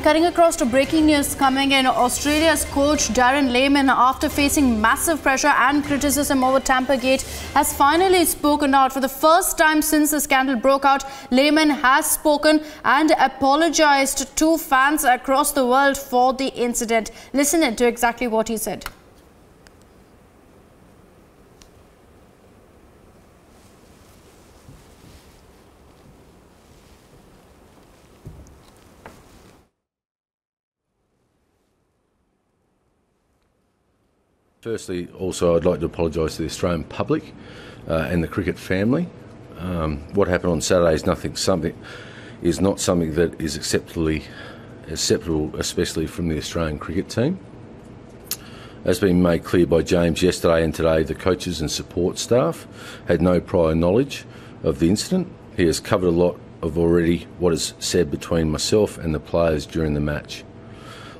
Cutting across to breaking news coming in, Australia's coach Darren Lehmann, after facing massive pressure and criticism over Tampergate, has finally spoken out. For the first time since the scandal broke out, Lehmann has spoken and apologized to fans across the world for the incident. Listen to exactly what he said. Firstly, also I'd like to apologise to the Australian public and the cricket family. What happened on Saturday is not something that is acceptable, especially from the Australian cricket team. As been made clear by James yesterday and today, the coaches and support staff had no prior knowledge of the incident. He has covered a lot of already what is said between myself and the players during the match.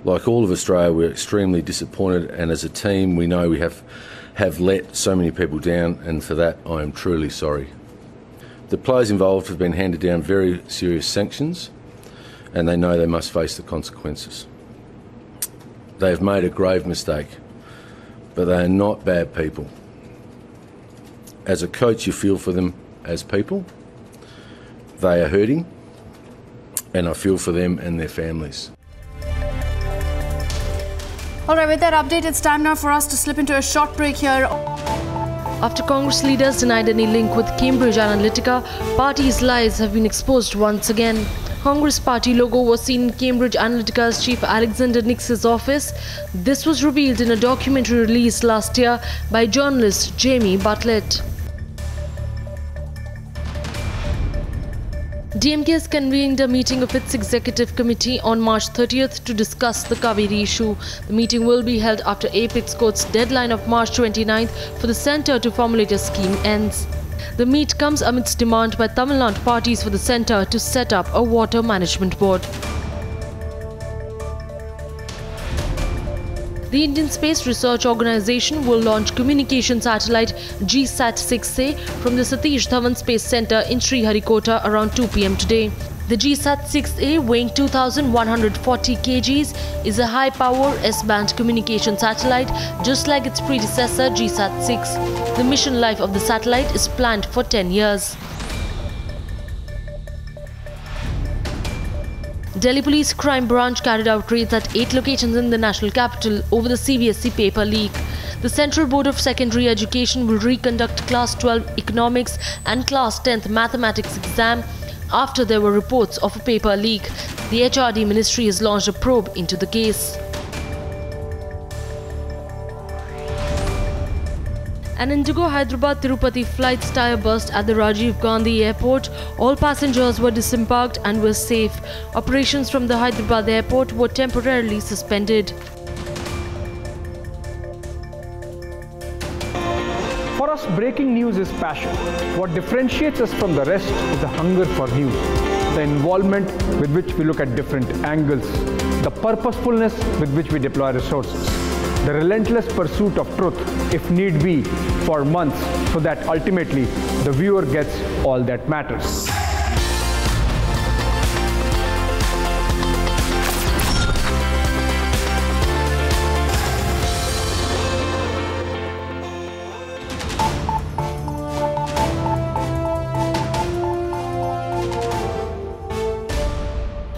Like all of Australia, we're extremely disappointed, and as a team we know we have let so many people down, and for that I am truly sorry. The players involved have been handed down very serious sanctions, and they know they must face the consequences. They have made a grave mistake, but they are not bad people. As a coach, you feel for them as people. They are hurting, and I feel for them and their families. Alright, with that update, it's time now for us to slip into a short break here. After Congress leaders denied any link with Cambridge Analytica, party's lies have been exposed once again. Congress party logo was seen in Cambridge Analytica's chief Alexander Nix's office. This was revealed in a documentary released last year by journalist Jamie Bartlett. DMK has convened a meeting of its executive committee on March 30th to discuss the Kaveri issue. The meeting will be held after Apex Court's deadline of March 29th for the centre to formulate a scheme ends. The meet comes amidst demand by Tamil Nadu parties for the centre to set up a water management board. The Indian Space Research Organisation will launch communication satellite GSAT-6A from the Satish Dhawan Space Centre in Sriharikota around 2 p.m. today. The GSAT-6A, weighing 2,140 kgs, is a high-power S-band communication satellite just like its predecessor GSAT-6. The mission life of the satellite is planned for 10 years. Delhi Police Crime Branch carried out raids at 8 locations in the national capital over the CBSE paper leak. The Central Board of Secondary Education will reconduct Class 12 Economics and Class 10th Mathematics exam after there were reports of a paper leak. The HRD Ministry has launched a probe into the case. An Indigo Hyderabad-Tirupati flight's tire burst at the Rajiv Gandhi airport. All passengers were disembarked and were safe. Operations from the Hyderabad airport were temporarily suspended. For us, breaking news is passion. What differentiates us from the rest is the hunger for news, the involvement with which we look at different angles, the purposefulness with which we deploy resources, the relentless pursuit of truth, if need be, for months, so that ultimately the viewer gets all that matters.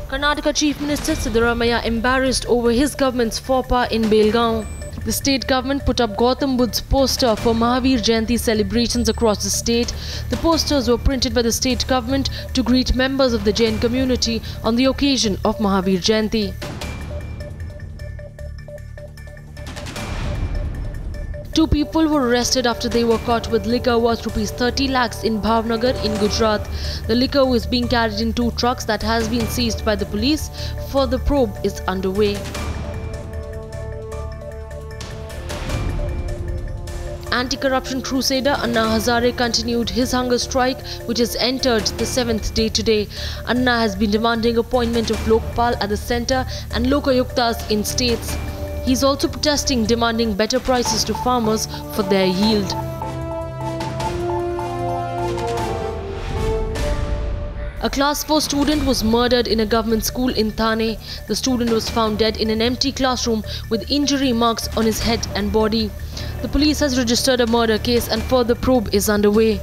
Karnataka Chief Minister Siddaramaiah embarrassed over his government's faux pas in Belgaum. The state government put up Gautam Buddha's poster for Mahavir Jayanti celebrations across the state. The posters were printed by the state government to greet members of the Jain community on the occasion of Mahavir Jayanti. Two people were arrested after they were caught with liquor worth ₹30 lakhs in Bhavnagar in Gujarat. The liquor was being carried in 2 trucks that has been seized by the police. Further probe is underway. Anti-corruption crusader Anna Hazare continued his hunger strike, which has entered the 7th day today. Anna has been demanding appointment of Lokpal at the centre and Lokayuktas in states. He is also protesting, demanding better prices to farmers for their yield. A class 4 student was murdered in a government school in Thane. The student was found dead in an empty classroom with injury marks on his head and body. The police has registered a murder case and further probe is underway.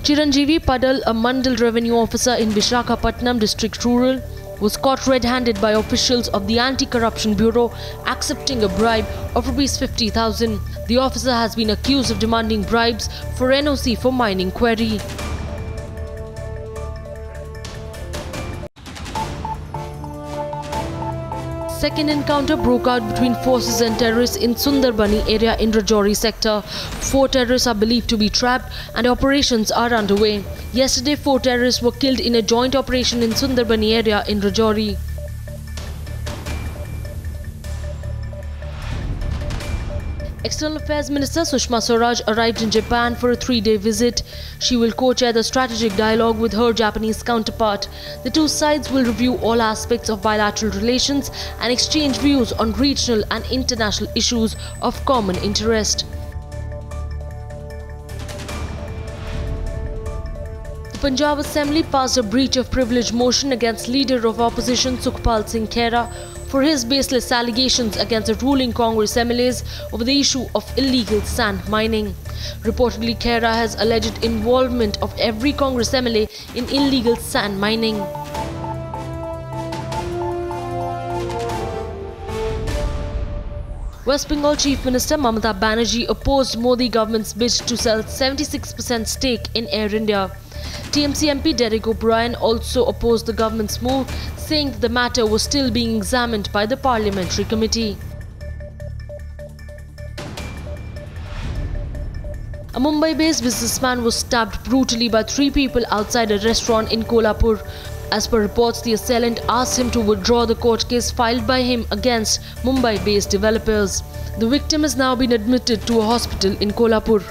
Chiranjeevi Padal, a Mandal revenue officer in Visakhapatnam district rural, was caught red-handed by officials of the Anti-Corruption Bureau accepting a bribe of Rs 50,000. The officer has been accused of demanding bribes for NOC for mining quarry. Second encounter broke out between forces and terrorists in Sundarbani area in Rajouri sector. 4 terrorists are believed to be trapped and operations are underway. Yesterday, 4 terrorists were killed in a joint operation in Sundarbani area in Rajouri. External Affairs Minister Sushma Swaraj arrived in Japan for a 3-day visit. She will co-chair the strategic dialogue with her Japanese counterpart. The two sides will review all aspects of bilateral relations and exchange views on regional and international issues of common interest. The Punjab Assembly passed a breach of privilege motion against Leader of Opposition Sukhpal Singh Khera for his baseless allegations against the ruling Congress MLAs over the issue of illegal sand mining. Reportedly, Khera has alleged involvement of every Congress MLA in illegal sand mining. West Bengal Chief Minister Mamata Banerjee opposed Modi government's bid to sell 76% stake in Air India. TMC MP Derek O'Brien also opposed the government's move, saying that the matter was still being examined by the parliamentary committee. A Mumbai-based businessman was stabbed brutally by 3 people outside a restaurant in Kolhapur. As per reports, the assailant asked him to withdraw the court case filed by him against Mumbai-based developers. The victim has now been admitted to a hospital in Kolhapur.